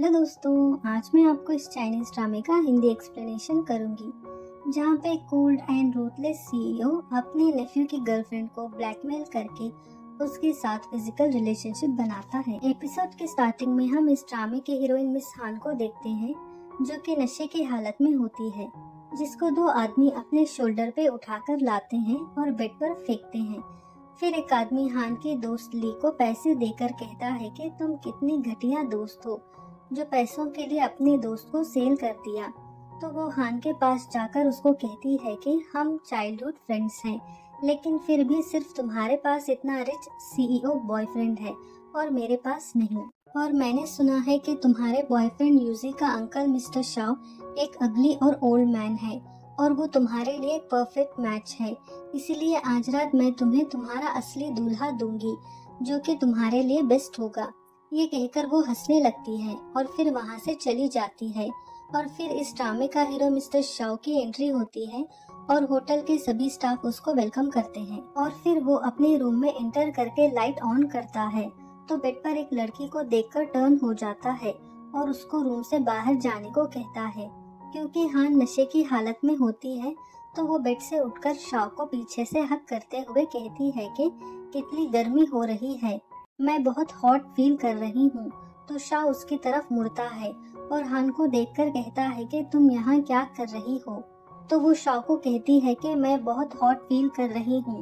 Hello दोस्तों, आज मैं आपको इस चाइनीज ड्रामे का हिंदी एक्सप्लेनेशन करूंगी, जहाँ पे कोल्ड एंड रूथलेस सीईओ अपने नेफ्यू की गर्लफ्रेंड को ब्लैकमेल करके उसके साथ फिजिकल रिलेशनशिप बनाता है। एपिसोड के स्टार्टिंग में हम इस ड्रामे के हीरोइन मिस हान को देखते हैं, जो कि नशे की हालत में होती है, जिसको दो आदमी अपने शोल्डर पे उठाकर लाते हैं और बेड पर फेंकते हैं। फिर एक आदमी हान की दोस्त ली को पैसे देकर कहता है कि तुम कितनी घटिया दोस्त हो, जो पैसों के लिए अपने दोस्त को सेल कर दिया। तो वो हान के पास जाकर उसको कहती है कि हम चाइल्डहुड फ्रेंड्स हैं, लेकिन फिर भी सिर्फ तुम्हारे पास इतना रिच सीईओ बॉयफ्रेंड है और मेरे पास नहीं। और मैंने सुना है कि तुम्हारे बॉयफ्रेंड यूजी का अंकल मिस्टर शाओ एक अगली और ओल्ड मैन है और वो तुम्हारे लिए एक परफेक्ट मैच है, इसीलिए आज रात मैं तुम्हें तुम्हारा असली दूल्हा दूंगी, जो कि तुम्हारे लिए बेस्ट होगा। ये कहकर वो हंसने लगती है और फिर वहाँ से चली जाती है। और फिर इस ड्रामे का हीरो मिस्टर शाओ की एंट्री होती है और होटल के सभी स्टाफ उसको वेलकम करते हैं। और फिर वो अपने रूम में एंटर करके लाइट ऑन करता है तो बेड पर एक लड़की को देखकर टर्न हो जाता है और उसको रूम से बाहर जाने को कहता है। क्योंकि हान नशे की हालत में होती है तो वो बेड से उठकर शाओ को पीछे से हक करते हुए कहती है कि कितनी गर्मी हो रही है, मैं बहुत हॉट फील कर रही हूँ। तो शाओ उसकी तरफ मुड़ता है और हान को देखकर कहता है कि तुम यहाँ क्या कर रही हो। तो वो शाओ को कहती है कि मैं बहुत हॉट फील कर रही हूँ,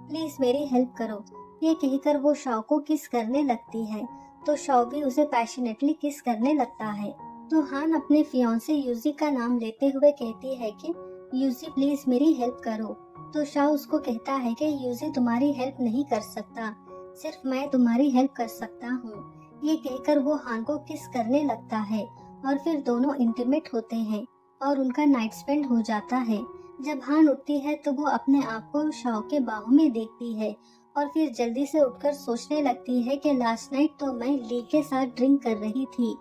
प्लीज मेरी हेल्प करो। ये कहकर वो शाओ को किस करने लगती है तो शाओ भी उसे पैशनेटली किस करने लगता है। तो हान अपने फियांसे यूजी का नाम लेते हुए कहती है कि यूजी प्लीज मेरी हेल्प करो। तो शाओ उसको कहता है कि यूजी तुम्हारी हेल्प नहीं कर सकता, सिर्फ मैं तुम्हारी हेल्प कर सकता हूँ। ये कहकर वो हान को किस करने लगता है और फिर दोनों इंटीमेट होते हैं और उनका नाइट स्पेंड हो जाता है। जब हान उठती है तो वो अपने आप को शाओ के बाहों में देखती है और फिर जल्दी से उठकर सोचने लगती है कि लास्ट नाइट तो मैं ली के साथ ड्रिंक कर रही थी,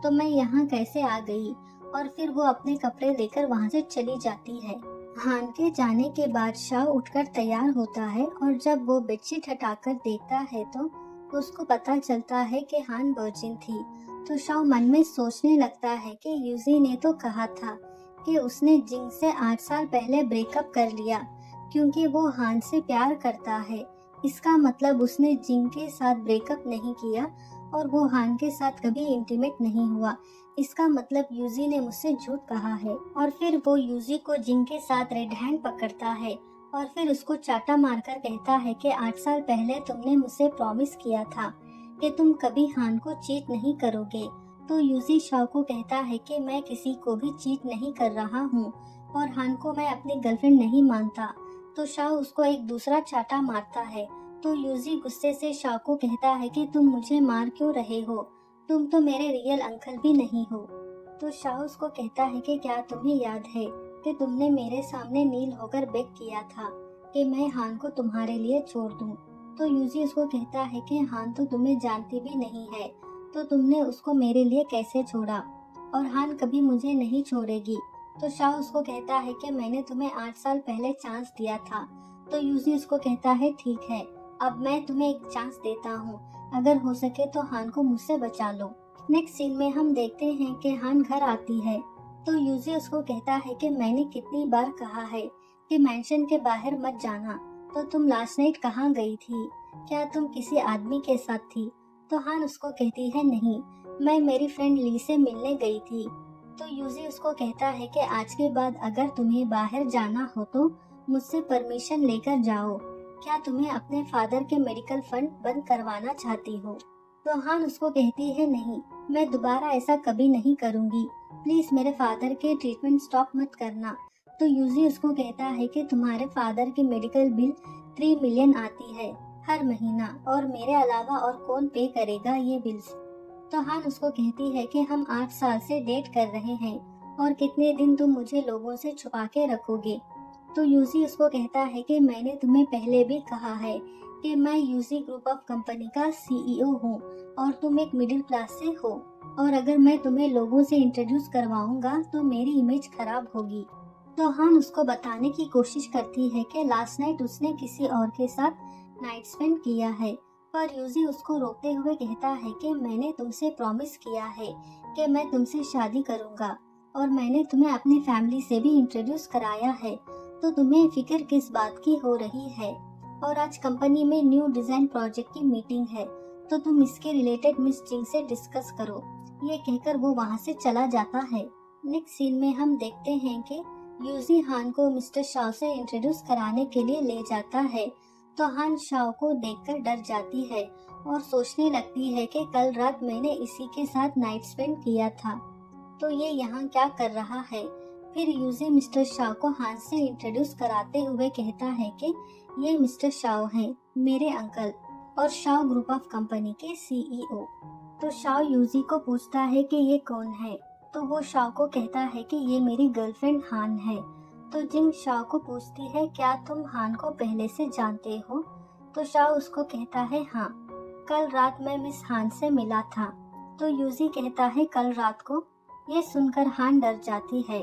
तो मैं यहाँ कैसे आ गई। और फिर वो अपने कपड़े लेकर वहाँ से चली जाती है। हान के जाने के बाद शाओ उठकर तैयार होता है और जब वो बेडशीट हटाकर देखता है तो उसको पता चलता है कि हान वर्जिन थी। तो शाओ मन में सोचने लगता है कि यूजी ने तो कहा था कि उसने जिंग से 8 साल पहले ब्रेकअप कर लिया क्योंकि वो हान से प्यार करता है। इसका मतलब उसने जिंग के साथ ब्रेकअप नहीं किया और वो हान के साथ कभी इंटीमेट नहीं हुआ। इसका मतलब यूजी ने मुझसे झूठ कहा है। और फिर वो यूजी को जिंग के साथ रेड हैंड पकड़ता है और फिर उसको चाटा मारकर कहता है कि 8 साल पहले तुमने मुझसे प्रॉमिस किया था कि तुम कभी हान को चीट नहीं करोगे। तो यूजी शाओ को कहता है कि मैं किसी को भी चीट नहीं कर रहा हूँ और हान को मैं अपनी गर्लफ्रेंड नहीं मानता। तो शाओ उसको एक दूसरा चाटा मारता है। तो यूजी गुस्से से शाओ को कहता है कि तुम मुझे मार क्यों रहे हो, तुम तो मेरे रियल अंकल भी नहीं हो। तो शाओ उसको कहता है कि क्या तुम्हें याद है कि तुमने मेरे सामने नील होकर बेग किया था कि मैं हान को तुम्हारे लिए छोड़ दूं। तो यूजी उसको कहता है कि हान तो तुम्हें जानती भी नहीं है, तो तुमने उसको मेरे लिए कैसे छोड़ा और हान कभी मुझे नहीं छोड़ेगी। तो शाओ उसको कहता है कि मैंने तुम्हें 8 साल पहले चांस दिया था। तो यूजी उसको कहता है ठीक है, अब मैं तुम्हें एक चांस देता हूँ, अगर हो सके तो हान को मुझसे बचा लो। नेक्स्ट सीन में हम देखते हैं कि हान घर आती है तो यूजी उसको कहता है कि मैंने कितनी बार कहा है कि मेंशन के बाहर मत जाना, तो तुम लास्ट नाइट कहाँ गई थी, क्या तुम किसी आदमी के साथ थी। तो हान उसको कहती है नहीं, मैं मेरी फ्रेंड ली से मिलने गई थी। तो यूजी उसको कहता है कि आज के बाद अगर तुम्हें बाहर जाना हो तो मुझसे परमिशन लेकर जाओ, क्या तुम्हें अपने फादर के मेडिकल फंड बंद करवाना चाहती हो। तो हान उसको कहती है नहीं, मैं दोबारा ऐसा कभी नहीं करूँगी, प्लीज मेरे फादर के ट्रीटमेंट स्टॉप मत करना। तो यूजी उसको कहता है कि तुम्हारे फादर की मेडिकल बिल 3 मिलियन आती है हर महीना और मेरे अलावा और कौन पे करेगा ये बिल्स। तो हान उसको कहती है कि हम 8 साल से डेट कर रहे हैं और कितने दिन तुम मुझे लोगों से छुपा के रखोगे। तो यूजी उसको कहता है कि मैंने तुम्हें पहले भी कहा है कि मैं यूजी ग्रुप ऑफ कंपनी का सीईओ हूँ और तुम एक मिडिल क्लास से हो, और अगर मैं तुम्हें लोगों से इंट्रोड्यूस करवाऊंगा तो मेरी इमेज खराब होगी। तो हान उसको बताने की कोशिश करती है कि लास्ट नाइट उसने किसी और के साथ नाइट स्पेंड किया है, पर यूजी उसको रोकते हुए कहता है कि मैंने तुमसे प्रॉमिस किया है कि मैं तुमसे शादी करूंगा और मैंने तुम्हें अपनी फैमिली से भी इंट्रोड्यूस कराया है, तो तुम्हें फिक्र किस बात की हो रही है। और आज कंपनी में न्यू डिजाइन प्रोजेक्ट की मीटिंग है, तो तुम इसके रिलेटेड मिस जिंग से डिस्कस करो। ये कहकर वो वहाँ से चला जाता है। नेक्स्ट सीन में हम देखते हैं कि यूजी हान को मिस्टर शाओ से इंट्रोड्यूस कराने के लिए ले जाता है, तो हान शाओ को देखकर डर जाती है और सोचने लगती है कि कल रात मैंने इसी के साथ नाइट स्पेंड किया था, तो ये यहाँ क्या कर रहा है। फिर यूजी मिस्टर शाओ को हान से इंट्रोड्यूस कराते हुए कहता है कि ये मिस्टर शाओ हैं, मेरे अंकल और शाओ ग्रुप ऑफ कंपनी के सीईओ। तो शाओ यूजी को पूछता है कि ये कौन है, तो वो शाओ को कहता है कि ये मेरी गर्लफ्रेंड हान है। तो जिंग शाओ को पूछती है, क्या तुम हान को पहले से जानते हो। तो शाओ उसको कहता है, हाँ, कल रात मैं मिस हान से मिला था। तो यूजी कहता है, कल रात को। ये सुनकर हान डर जाती है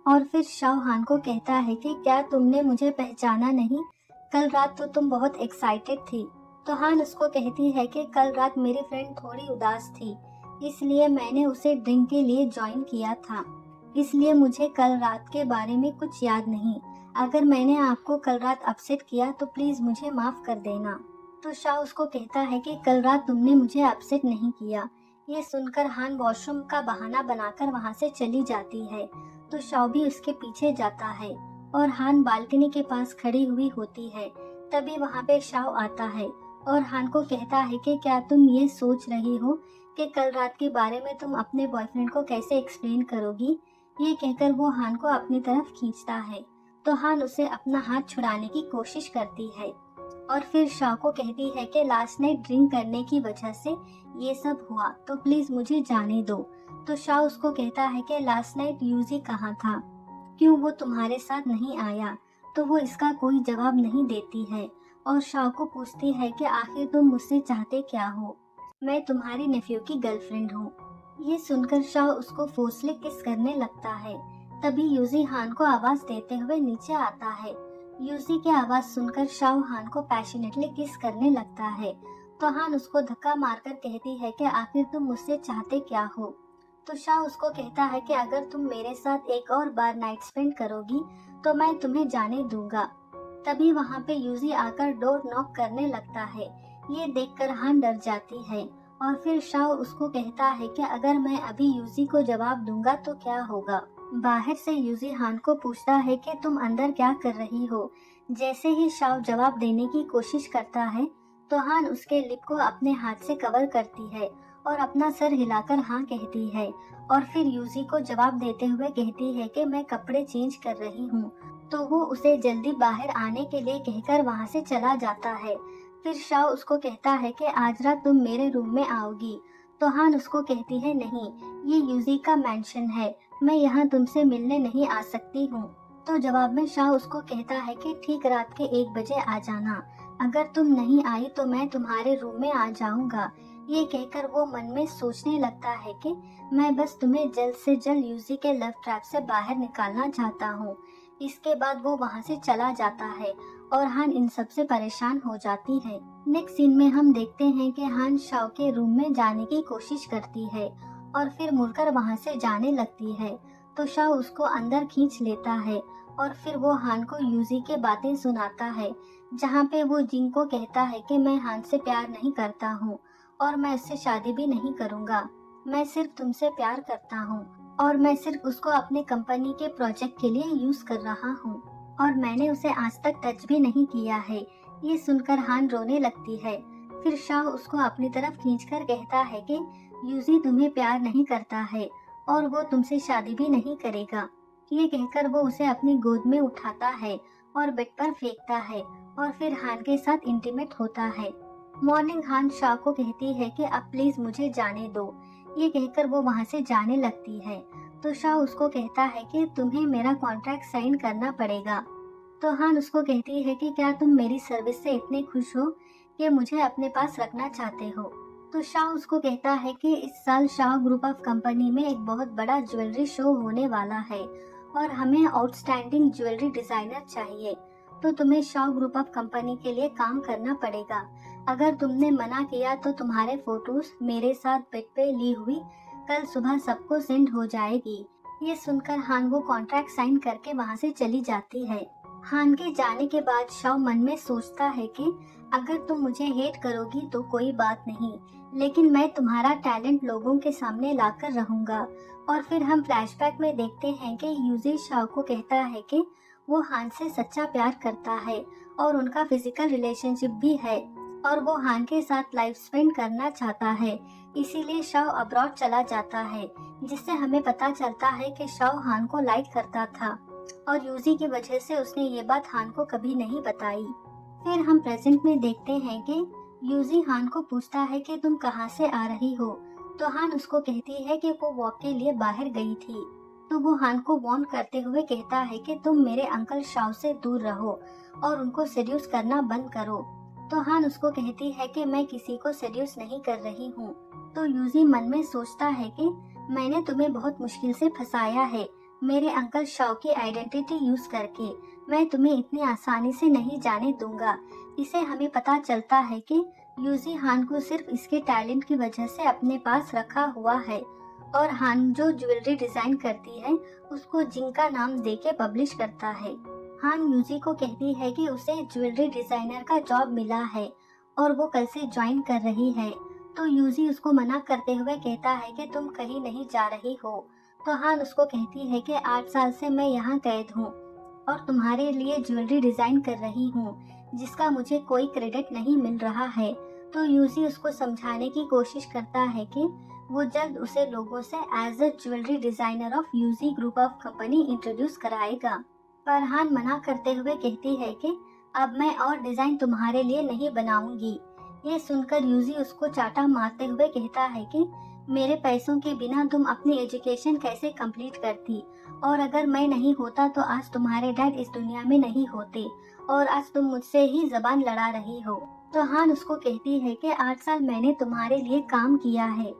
और फिर शाओ हान को कहता है कि क्या तुमने मुझे पहचाना नहीं, कल रात तो तुम बहुत एक्साइटेड थी। तो हान उसको कहती है कि कल रात मेरी फ्रेंड थोड़ी उदास थी, इसलिए मैंने उसे ड्रिंक के लिए ज्वाइन किया था, इसलिए मुझे कल रात के बारे में कुछ याद नहीं। अगर मैंने आपको कल रात अपसेट किया तो प्लीज मुझे माफ कर देना। तो शाओ उसको कहता है कि कल रात तुमने मुझे अपसेट नहीं किया। ये सुनकर हान वॉशरूम का बहाना बनाकर वहाँ से चली जाती है, तो शाओ भी उसके पीछे जाता है और हान बालकनी के पास खड़ी हुई होती है। तभी वहाँ पे शाओ आता है और हान को कहता है कि क्या तुम ये सोच रही हो कि कल रात के बारे में तुम अपने बॉयफ्रेंड को कैसे एक्सप्लेन करोगी। ये कहकर वो हान को अपनी तरफ खींचता है, तो हान उसे अपना हाथ छुड़ाने की कोशिश करती है और फिर शाओ को कहती है कि लास्ट नाइट ड्रिंक करने की वजह से ये सब हुआ, तो प्लीज मुझे जाने दो। तो शाओ उसको कहता है कि लास्ट नाइट यूजी कहाँ था, क्यों वो तुम्हारे साथ नहीं आया। तो वो इसका कोई जवाब नहीं देती है और शाओ को पूछती है कि आखिर तुम मुझसे चाहते क्या हो। मैं तुम्हारी नेफ्यू की गर्लफ्रेंड हूँ। ये सुनकर शाओ उसको फोर्सली किस करने लगता है। तभी यूजी हान को आवाज देते हुए नीचे आता है। यूजी की आवाज सुनकर शाओ हान को पैशनेटली किस करने लगता है, तो हान उसको धक्का मारकर कहती है कि आखिर तुम मुझसे चाहते क्या हो। तो शाओ उसको कहता है कि अगर तुम मेरे साथ एक और बार नाइट स्पेंड करोगी तो मैं तुम्हें जाने दूंगा। तभी वहाँ पे यूजी आकर डोर नॉक करने लगता है। ये देखकर हान डर जाती है और फिर शाओ उसको कहता है कि अगर मैं अभी यूजी को जवाब दूंगा तो क्या होगा। बाहर से यूजी हान को पूछता है कि तुम अंदर क्या कर रही हो। जैसे ही शाओ जवाब देने की कोशिश करता है तो हान उसके लिप को अपने हाथ से कवर करती है और अपना सर हिलाकर हाँ कहती है और फिर यूजी को जवाब देते हुए कहती है कि मैं कपड़े चेंज कर रही हूँ। तो वो उसे जल्दी बाहर आने के लिए कहकर वहाँ से चला जाता है। फिर शाओ उसको कहता है कि आज रात तुम मेरे रूम में आओगी। तो हान उसको कहती है, नहीं, ये यूजी का मैंशन है, मैं यहाँ तुमसे मिलने नहीं आ सकती हूँ। तो जवाब में शाओ उसको कहता है कि ठीक रात के 1 बजे आ जाना, अगर तुम नहीं आई तो मैं तुम्हारे रूम में आ जाऊंगा। ये कहकर वो मन में सोचने लगता है कि मैं बस तुम्हें जल्द से जल्द यूजी के लव ट्रैप से बाहर निकालना चाहता हूँ। इसके बाद वो वहाँ से चला जाता है और हान इन सब से परेशान हो जाती है। नेक्स्ट सीन में हम देखते हैं कि हान शाओ के रूम में जाने की कोशिश करती है और फिर मुड़कर वहाँ से जाने लगती है, तो शाओ उसको अंदर खींच लेता है और फिर वो हान को यूजी के बातें सुनाता है, जहाँ पे वो जिंग को कहता है कि मैं हान से प्यार नहीं करता हूँ और मैं उससे शादी भी नहीं करूँगा, मैं सिर्फ तुमसे प्यार करता हूँ और मैं सिर्फ उसको अपने कंपनी के प्रोजेक्ट के लिए यूज कर रहा हूँ और मैंने उसे आज तक टच भी नहीं किया है। ये सुनकर हान रोने लगती है। फिर शाओ उसको अपनी तरफ खींचकर कहता है कि यूजी तुम्हें प्यार नहीं करता है और वो तुमसे शादी भी नहीं करेगा। ये कहकर वो उसे अपनी गोद में उठाता है और बेड पर फेंकता है और फिर हान के साथ इंटीमेट होता है। मॉर्निंग हान शाओ को कहती है कि अब प्लीज मुझे जाने दो। ये कहकर वो वहाँ से जाने लगती है, तो शाओ उसको कहता है कि तुम्हें मेरा कॉन्ट्रैक्ट साइन करना पड़ेगा। तो हान उसको कहती है कि क्या तुम मेरी सर्विस से इतने खुश हो कि मुझे अपने पास रखना चाहते हो। तो शाओ उसको कहता है कि इस साल शाओ ग्रुप ऑफ कंपनी में एक बहुत बड़ा ज्वेलरी शो होने वाला है और हमें आउटस्टैंडिंग ज्वेलरी डिजाइनर चाहिए, तो तुम्हें शाओ ग्रुप ऑफ कंपनी के लिए काम करना पड़ेगा। अगर तुमने मना किया तो तुम्हारे फोटोज मेरे साथ बेड पे ली हुई कल सुबह सबको सेंड हो जाएगी। ये सुनकर हान वो कॉन्ट्रैक्ट साइन करके वहाँ से चली जाती है। हान के जाने के बाद शाओ मन में सोचता है कि अगर तुम मुझे हेट करोगी तो कोई बात नहीं, लेकिन मैं तुम्हारा टैलेंट लोगों के सामने लाकर रहूंगा। और फिर हम फ्लैशबैक में देखते हैं कि यूजी शाओ को कहता है कि वो हान से सच्चा प्यार करता है और उनका फिजिकल रिलेशनशिप भी है और वो हान के साथ लाइफ स्पेंड करना चाहता है। इसीलिए शाओ अब्रॉड चला जाता है, जिससे हमें पता चलता है कि शाओ हान को लाइक करता था और यूजी की वजह से उसने ये बात हान को कभी नहीं बताई। फिर हम प्रेजेंट में देखते हैं कि यूजी हान को पूछता है कि तुम कहाँ से आ रही हो, तो हान उसको कहती है कि वो वॉक के लिए बाहर गई थी। तो वो हान को वार्न करते हुए कहता है कि तुम मेरे अंकल शाओ से दूर रहो और उनको सेड्यूस करना बंद करो। तो हान उसको कहती है कि मैं किसी को सेड्यूस नहीं कर रही हूँ। तो यूजी मन में सोचता है कि मैंने तुम्हें बहुत मुश्किल से फंसाया है, मेरे अंकल शाओ की आइडेंटिटी यूज करके मैं तुम्हें इतनी आसानी से नहीं जाने दूंगा। इसे हमें पता चलता है कि यूजी हान को सिर्फ इसके टैलेंट की वजह से अपने पास रखा हुआ है और हान जो ज्वेलरी डिजाइन करती है उसको जिंग का नाम देके पब्लिश करता है। हान यूजी को कहती है कि उसे ज्वेलरी डिजाइनर का जॉब मिला है और वो कल से ज्वाइन कर रही है। तो यूजी उसको मना करते हुए कहता है कि तुम कहीं नहीं जा रही हो। तो हान उसको कहती है कि 8 साल से मैं यहाँ कैद हूँ और तुम्हारे लिए ज्वेलरी डिजाइन कर रही हूँ, जिसका मुझे कोई क्रेडिट नहीं मिल रहा है। तो यूजी उसको समझाने की कोशिश करता है कि वो जल्द उसे लोगों से as a jewellery designer of UG group of company introduce कराएगा। पर हान मना करते हुए कहती है कि अब मैं और डिजाइन तुम्हारे लिए नहीं बनाऊंगी। ये सुनकर यूजी उसको चाटा मारते हुए कहता है कि मेरे पैसों के बिना तुम अपनी एजुकेशन कैसे कंप्लीट करती, और अगर मैं नहीं होता तो आज तुम्हारे डैड इस दुनिया में नहीं होते और आज तुम मुझसे ही जबान लड़ा रही हो। तो हान उसको कहती है कि 8 साल मैंने तुम्हारे लिए काम किया है,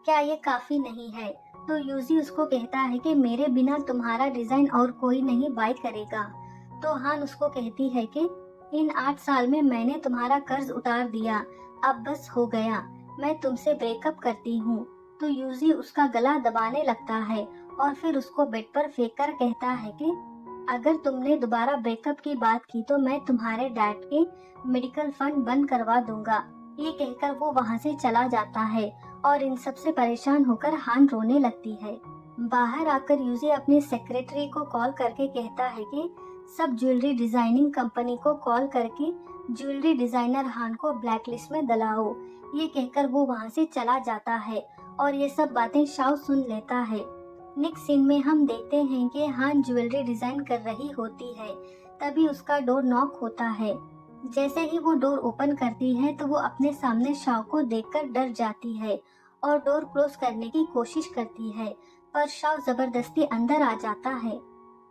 क्या ये काफी नहीं है? तो यूजी उसको कहता है कि मेरे बिना तुम्हारा डिजाइन और कोई नहीं बाय करेगा। तो हान उसको कहती है कि इन 8 साल में मैंने तुम्हारा कर्ज उतार दिया, अब बस हो गया, मैं तुमसे ब्रेकअप करती हूँ। तो यूजी उसका गला दबाने लगता है और फिर उसको बेड पर फेंक कर कहता है कि अगर तुमने दोबारा ब्रेकअप की बात की तो मैं तुम्हारे डैड के मेडिकल फंड बंद करवा दूंगा। ये कहकर वो वहाँ से चला जाता है और इन सब से परेशान होकर हान रोने लगती है। बाहर आकर यूजी अपने सेक्रेटरी को कॉल करके कहता है कि सब ज्वेलरी डिजाइनिंग कंपनी को कॉल करके ज्वेलरी डिजाइनर हान को ब्लैकलिस्ट में डलाओ। ये कहकर वो वहाँ से चला जाता है और ये सब बातें शाओ सुन लेता है। नेक्स्ट सीन में हम देखते हैं कि हान ज्वेलरी डिजाइन कर रही होती है, तभी उसका डोर नॉक होता है। जैसे ही वो डोर ओपन करती है तो वो अपने सामने शाओ को देखकर डर जाती है और डोर क्लोज करने की कोशिश करती है, पर शाओ जबरदस्ती अंदर आ जाता है।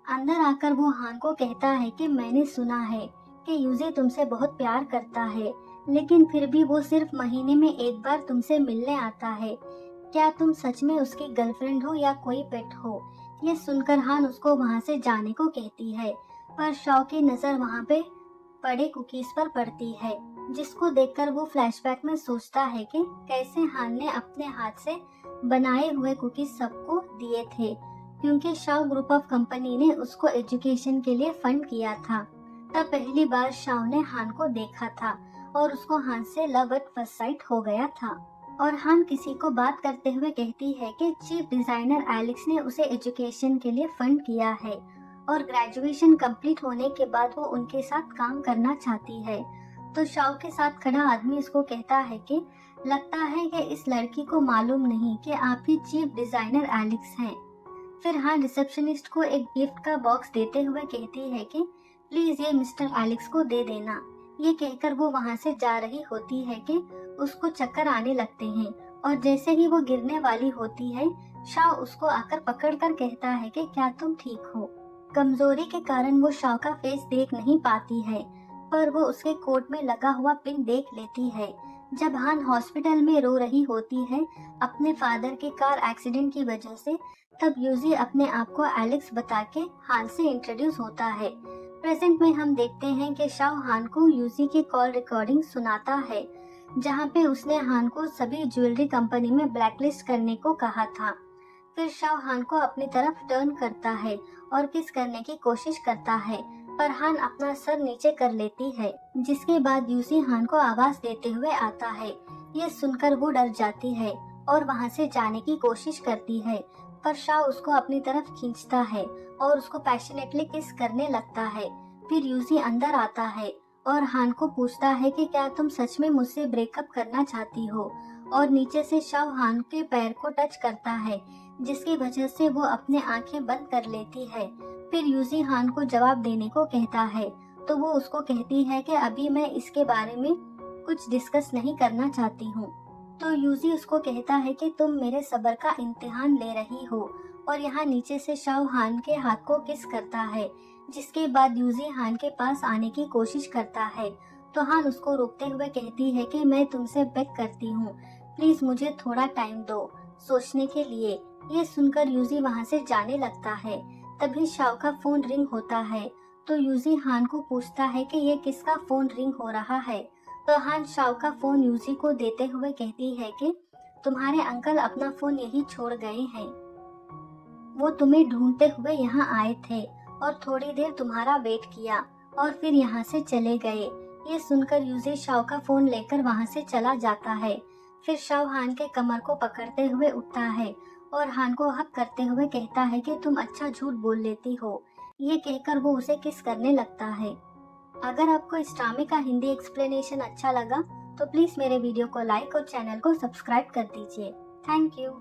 अंदर आकर वो हान को कहता है कि मैंने सुना है कि यूजी तुमसे बहुत प्यार करता है, लेकिन फिर भी वो सिर्फ महीने में एक बार तुमसे मिलने आता है। क्या तुम सच में उसकी गर्लफ्रेंड हो या कोई पेट हो? ये सुनकर हान उसको वहाँ से जाने को कहती है, पर शाओ की नजर वहाँ पे पड़े कुकीज पर पड़ती है, जिसको देखकर वो फ्लैशबैक में सोचता है कि कैसे हान ने अपने हाथ से बनाए हुए कुकीज सबको दिए थे, क्योंकि शाओ ग्रुप ऑफ कंपनी ने उसको एजुकेशन के लिए फंड किया था। तब पहली बार शाओ ने हान को देखा था और उसको हान से लव एट फर्स्ट साइट हो गया था। और हान किसी को बात करते हुए कहती है कि चीफ डिजाइनर एलेक्स ने उसे एजुकेशन के लिए फंड किया है और ग्रेजुएशन कंप्लीट होने के बाद वो उनके साथ काम करना चाहती है। तो शाओ के साथ खड़ा आदमी उसको कहता है कि लगता है कि इस लड़की को मालूम नहीं कि आप ही चीफ डिजाइनर एलेक्स हैं। फिर हान रिसेप्शनिस्ट को एक गिफ्ट का बॉक्स देते हुए कहती है कि प्लीज ये मिस्टर एलेक्स को दे देना। ये कहकर वो वहाँ से जा रही होती है कि उसको चक्कर आने लगते हैं और जैसे ही वो गिरने वाली होती है, शाओ उसको आकर पकड़कर कहता है कि क्या तुम ठीक हो? कमजोरी के कारण वो शाओ का फेस देख नहीं पाती है, पर वो उसके कोट में लगा हुआ पिन देख लेती है। जब हान हॉस्पिटल में रो रही होती है अपने फादर के कार एक्सीडेंट की वजह से, तब यूजी अपने आप को एलेक्स बता के हान से इंट्रोड्यूस होता है। प्रेजेंट में हम देखते हैं कि शाओ हान को यूजी की कॉल रिकॉर्डिंग सुनाता है। जहाँ पे उसने हान को सभी ज्वेलरी कंपनी में ब्लैकलिस्ट करने को कहा था। फिर शाओ हान को अपनी तरफ टर्न करता है और किस करने की कोशिश करता है, पर हान अपना सर नीचे कर लेती है, जिसके बाद यूजी हान को आवाज देते हुए आता है। ये सुनकर वो डर जाती है और वहाँ से जाने की कोशिश करती है, पर शाओ उसको अपनी तरफ खींचता है और उसको पैशनेटली किस करने लगता है। फिर यूजी अंदर आता है और हान को पूछता है कि क्या तुम सच में मुझसे ब्रेकअप करना चाहती हो, और नीचे से शाओ हान के पैर को टच करता है, जिसकी वजह से वो अपने आंखें बंद कर लेती है। फिर यूजी हान को जवाब देने को कहता है, तो वो उसको कहती है कि अभी मैं इसके बारे में कुछ डिस्कस नहीं करना चाहती हूँ। तो यूजी उसको कहता है कि तुम मेरे सब्र का इम्तिहान ले रही हो, और यहाँ नीचे से शाओ हान के हाथ को किस करता है, जिसके बाद यूजी हान के पास आने की कोशिश करता है। तो हान उसको रोकते हुए कहती है कि मैं तुमसे बेग करती हूँ, प्लीज मुझे थोड़ा टाइम दो सोचने के लिए। ये सुनकर यूजी वहाँ से जाने लगता है। तभी शाओ का फोन रिंग होता है, तो यूजी हान को पूछता है कि ये किसका फोन रिंग हो रहा है। तो हान शाओ का फोन यूजी को देते हुए कहती है कि तुम्हारे अंकल अपना फोन यही छोड़ गए हैं, वो तुम्हें ढूंढते हुए यहाँ आए थे और थोड़ी देर तुम्हारा वेट किया और फिर यहाँ से चले गए। ये सुनकर यूजी शाओ का फोन लेकर वहाँ से चला जाता है। फिर शाओ हान के कमर को पकड़ते हुए उठता है और हान को हक करते हुए कहता है कि तुम अच्छा झूठ बोल लेती हो। ये कहकर वो उसे किस करने लगता है। अगर आपको इस ड्रामे का हिंदी एक्सप्लेनेशन अच्छा लगा तो प्लीज मेरे वीडियो को लाइक और चैनल को सब्सक्राइब कर दीजिए। Thank you.